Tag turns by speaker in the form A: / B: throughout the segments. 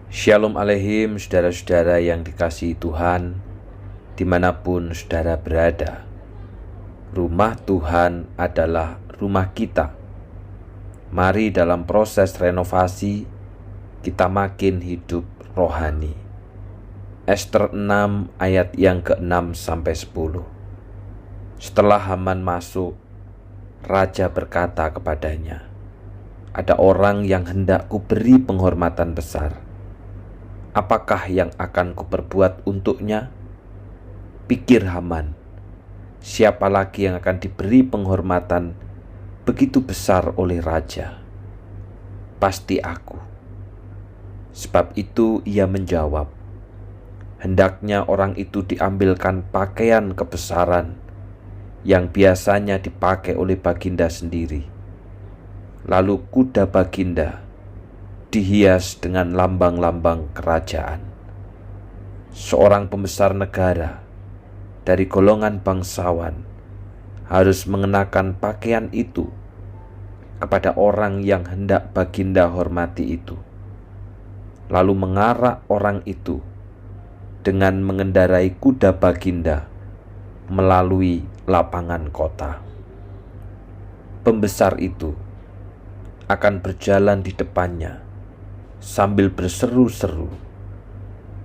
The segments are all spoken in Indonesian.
A: Shalom Aleihim, saudara-saudara yang dikasihi Tuhan, dimanapun saudara berada. Rumah Tuhan adalah rumah kita. Mari dalam proses renovasi, kita makin hidup rohani. Ester 6 ayat yang ke-6-10. Setelah Haman masuk, Raja berkata kepadanya, "Ada orang yang hendak kuberi penghormatan besar. Apakah yang akan kuperbuat untuknya?" Pikir Haman, siapa lagi yang akan diberi penghormatan begitu besar oleh raja? Pasti aku. Sebab itu ia menjawab, hendaknya orang itu diambilkan pakaian kebesaran yang biasanya dipakai oleh baginda sendiri. Lalu kuda baginda dihias dengan lambang-lambang kerajaan. Seorang pembesar negara dari golongan bangsawan harus mengenakan pakaian itu kepada orang yang hendak baginda hormati itu, lalu mengarak orang itu dengan mengendarai kuda baginda melalui lapangan kota. Pembesar itu akan berjalan di depannya sambil berseru-seru,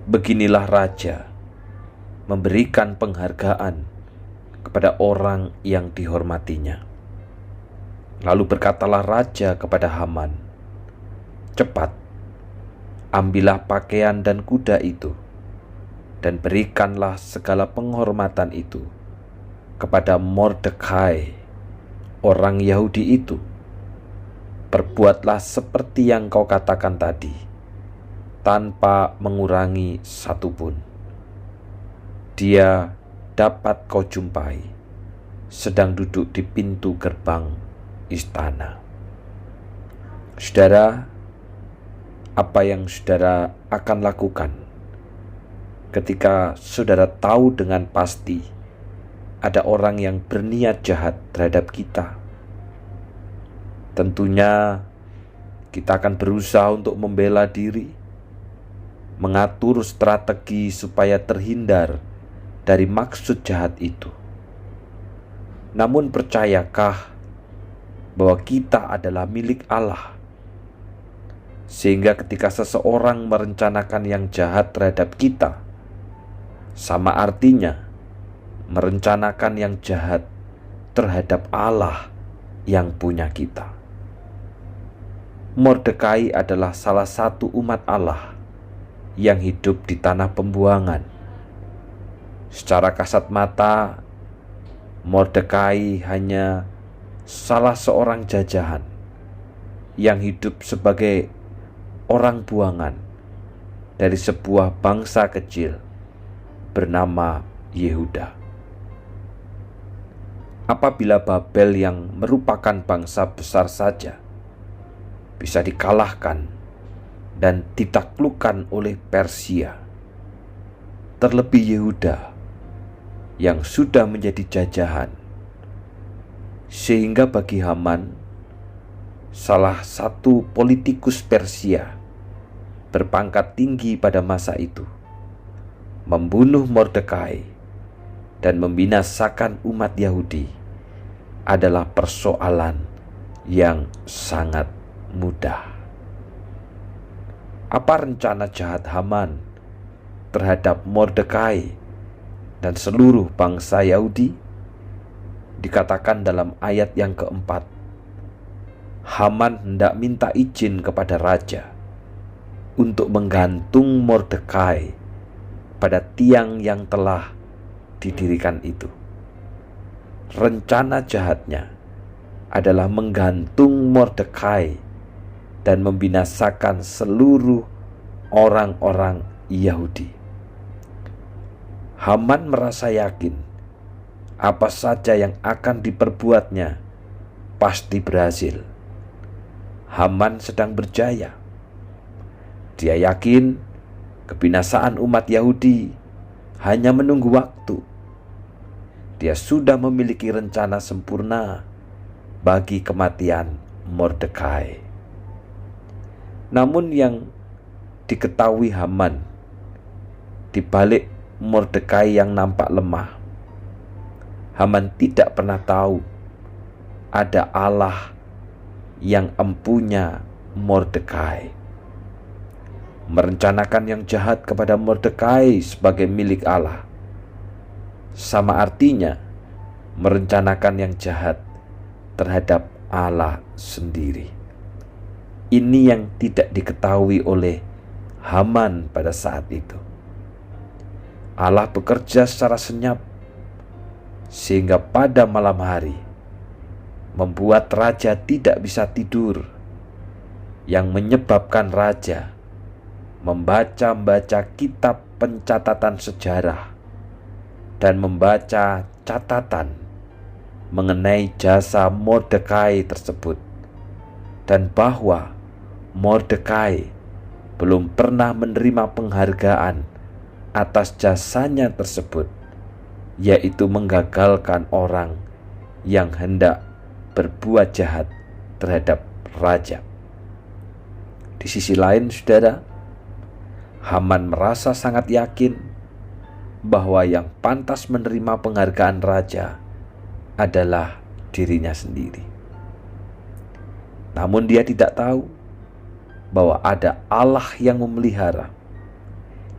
A: "Beginilah raja memberikan penghargaan kepada orang yang dihormatinya." Lalu berkatalah raja kepada Haman, "Cepat, ambillah pakaian dan kuda itu, dan berikanlah segala penghormatan itu kepada Mordekai, orang Yahudi itu. Perbuatlah seperti yang kau katakan tadi, tanpa mengurangi satupun. Dia dapat kau jumpai sedang duduk di pintu gerbang istana." Saudara, apa yang saudara akan lakukan ketika saudara tahu dengan pasti ada orang yang berniat jahat terhadap kita? Tentunya kita akan berusaha untuk membela diri, mengatur strategi supaya terhindar dari maksud jahat itu. Namun percayakah bahwa kita adalah milik Allah? Sehingga ketika seseorang merencanakan yang jahat terhadap kita, sama artinya merencanakan yang jahat terhadap Allah yang punya kita. Mordekai adalah salah satu umat Allah yang hidup di tanah pembuangan. Secara kasat mata, Mordekai hanya salah seorang jajahan yang hidup sebagai orang buangan dari sebuah bangsa kecil bernama Yehuda. Apabila Babel yang merupakan bangsa besar saja bisa dikalahkan dan ditaklukkan oleh Persia, terlebih Yehuda yang sudah menjadi jajahan, sehingga bagi Haman, salah satu politikus Persia berpangkat tinggi pada masa itu, membunuh Mordekai dan membinasakan umat Yahudi adalah persoalan yang sangat mudah. Apa rencana jahat Haman terhadap Mordekai dan seluruh bangsa Yahudi? Dikatakan dalam ayat yang keempat, Haman hendak minta izin kepada raja untuk menggantung Mordekai pada tiang yang telah didirikan itu. Rencana jahatnya adalah menggantung Mordekai dan membinasakan seluruh orang-orang Yahudi. Haman merasa yakin apa saja yang akan diperbuatnya pasti berhasil. Haman sedang berjaya. Dia yakin kebinasaan umat Yahudi hanya menunggu waktu. Dia sudah memiliki rencana sempurna bagi kematian Mordekai. Namun yang diketahui Haman di balik Mordekai yang nampak lemah. Haman tidak pernah tahu ada Allah yang empunya Mordekai. Merencanakan yang jahat kepada Mordekai sebagai milik Allah sama artinya merencanakan yang jahat terhadap Allah sendiri. Ini yang tidak diketahui oleh Haman pada saat itu. Allah bekerja secara senyap sehingga pada malam hari membuat raja tidak bisa tidur, yang menyebabkan raja membaca kitab pencatatan sejarah dan membaca catatan mengenai jasa Mordekai tersebut, dan bahwa Mordekai belum pernah menerima penghargaan atas jasanya tersebut, yaitu menggagalkan orang yang hendak berbuat jahat terhadap raja. Di sisi lain, saudara, Haman merasa sangat yakin bahwa yang pantas menerima penghargaan raja adalah dirinya sendiri. Namun dia tidak tahu bahwa ada Allah yang memelihara,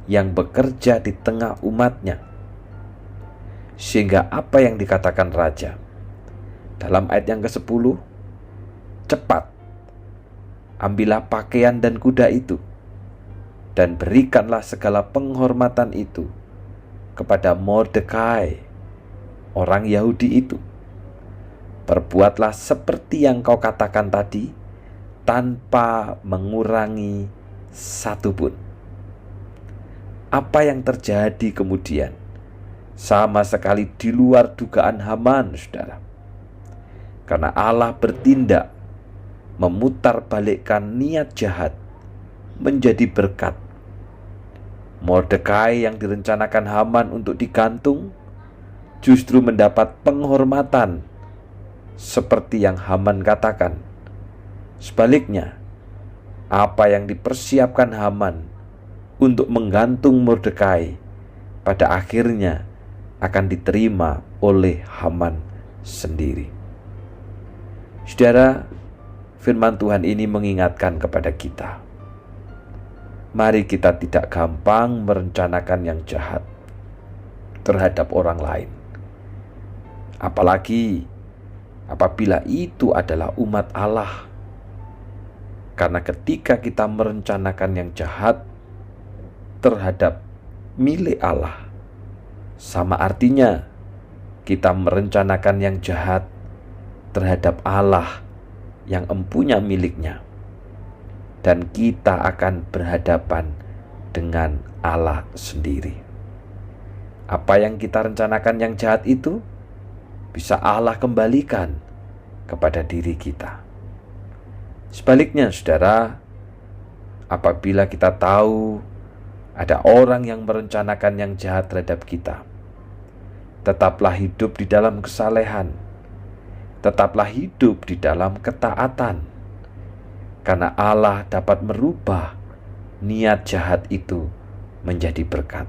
A: yang bekerja di tengah umatnya. Sehingga apa yang dikatakan raja dalam ayat yang ke-10, cepat, ambillah pakaian dan kuda itu, dan berikanlah segala penghormatan itu kepada Mordekai, orang Yahudi itu. Perbuatlah seperti yang kau katakan tadi, tanpa mengurangi satupun. Apa yang terjadi kemudian sama sekali di luar dugaan Haman, saudara. Karena Allah bertindak memutarbalikkan niat jahat menjadi berkat. Mordekai yang direncanakan Haman untuk digantung justru mendapat penghormatan seperti yang Haman katakan. Sebaliknya, apa yang dipersiapkan Haman untuk menggantung Mordekai pada akhirnya akan diterima oleh Haman sendiri. Saudara, firman Tuhan ini mengingatkan kepada kita, mari kita tidak gampang merencanakan yang jahat terhadap orang lain, apalagi apabila itu adalah umat Allah. Karena ketika kita merencanakan yang jahat terhadap milik Allah, sama artinya kita merencanakan yang jahat terhadap Allah yang empunya miliknya, dan kita akan berhadapan dengan Allah sendiri. Apa yang kita rencanakan yang jahat itu bisa Allah kembalikan kepada diri kita. Sebaliknya, saudara, apabila kita tahu ada orang yang merencanakan yang jahat terhadap kita, tetaplah hidup di dalam kesalehan, tetaplah hidup di dalam ketaatan, karena Allah dapat merubah niat jahat itu menjadi berkat.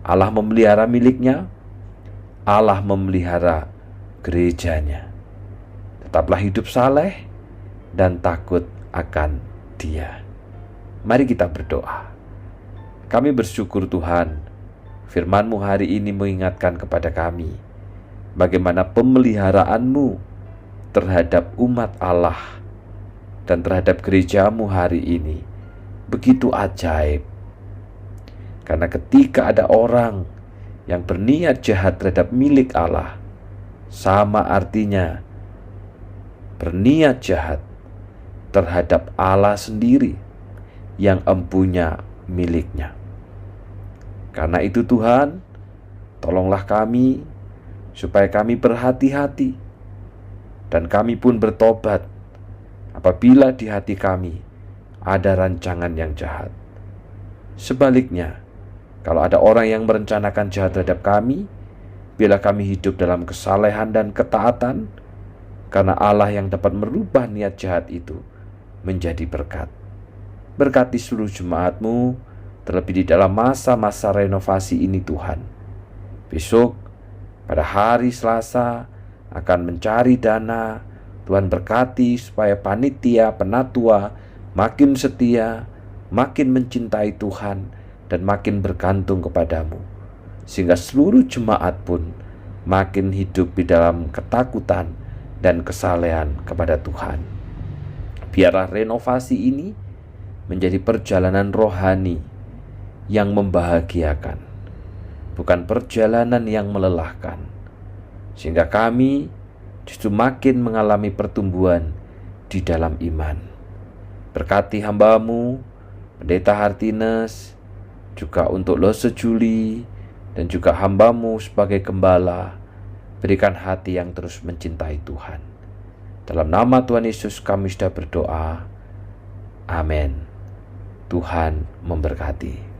A: Allah memelihara miliknya, Allah memelihara gerejanya. Tetaplah hidup saleh dan takut akan Dia. Mari kita berdoa. Kami bersyukur Tuhan, firman-Mu hari ini mengingatkan kepada kami bagaimana pemeliharaanmu terhadap umat Allah dan terhadap gerejamu hari ini begitu ajaib. Karena ketika ada orang yang berniat jahat terhadap milik Allah, sama artinya berniat jahat terhadap Allah sendiri yang empunya miliknya. Karena itu Tuhan, tolonglah kami supaya kami berhati-hati, dan kami pun bertobat apabila di hati kami ada rancangan yang jahat. Sebaliknya, kalau ada orang yang merencanakan jahat terhadap kami, biarlah kami hidup dalam kesalehan dan ketaatan, karena Allah yang dapat merubah niat jahat itu menjadi berkat. Berkati seluruh jemaat-Mu, terlebih di dalam masa-masa renovasi ini Tuhan. Besok, pada hari Selasa, akan mencari dana. Tuhan berkati supaya panitia penatua makin setia, makin mencintai Tuhan, dan makin bergantung kepadamu. Sehingga seluruh jemaat pun makin hidup di dalam ketakutan dan kesalehan kepada Tuhan. Biarlah renovasi ini menjadi perjalanan rohani yang membahagiakan, bukan perjalanan yang melelahkan, sehingga kami justru makin mengalami pertumbuhan di dalam iman. Berkati hamba-Mu, Pendeta Hartines, juga untuk Lose Juli, dan juga hamba-Mu sebagai gembala. Berikan hati yang terus mencintai Tuhan. Dalam nama Tuhan Yesus kami sudah berdoa. Amin. Tuhan memberkati.